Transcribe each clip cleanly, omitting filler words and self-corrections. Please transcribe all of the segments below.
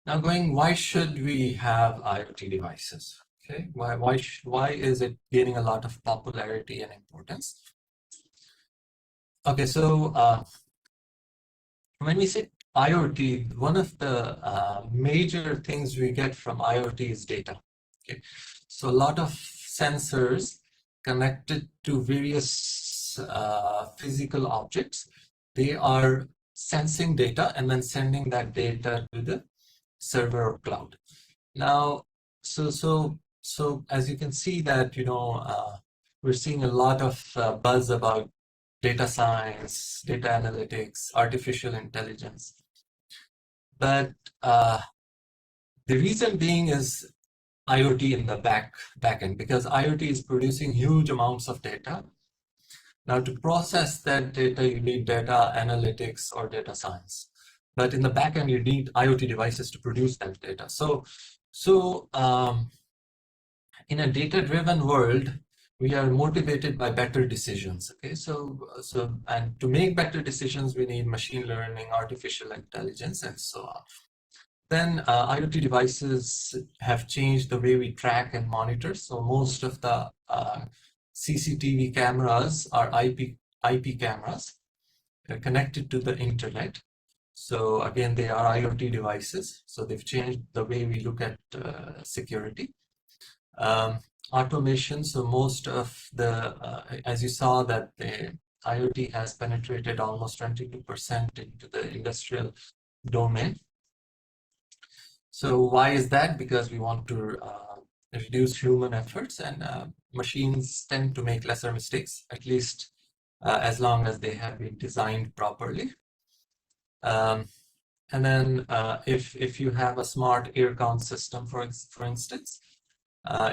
Now why should we have IoT devices? Okay, why is it gaining a lot of popularity and importance? Okay, so when we say IoT, one of the major things we get from IoT is data. Okay, so a lot of sensors connected to various physical objects, they are sensing data and then sending that data to the server or cloud. Now, so as you can see that, we're seeing a lot of buzz about data science, data analytics, artificial intelligence. But the reason being is IoT in the back end, because IoT is producing huge amounts of data. Now, to process that data, you need data analytics or data science. But in the back end, you need IoT devices to produce that data. So in a data-driven world, we are motivated by better decisions. Okay, and to make better decisions, we need machine learning, artificial intelligence, and so on. Then IoT devices have changed the way we track and monitor. So most of the CCTV cameras are IP cameras. They're connected to the internet. So again, they are IoT devices. So they've changed the way we look at security. Automation. So most of the, as you saw, that the IoT has penetrated almost 22% into the industrial domain. So why is that? Because we want to reduce human efforts, and machines tend to make lesser mistakes, at least as long as they have been designed properly. And then if you have a smart ear count system, for instance,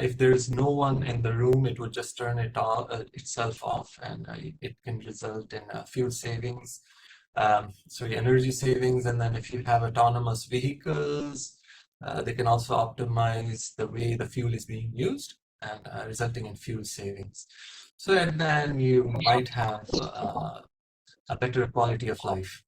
if there is no one in the room, it would just turn itself off, and it can result in fuel savings, energy savings. And then if you have autonomous vehicles, they can also optimize the way the fuel is being used, and resulting in fuel savings. So and then you might have a better quality of life.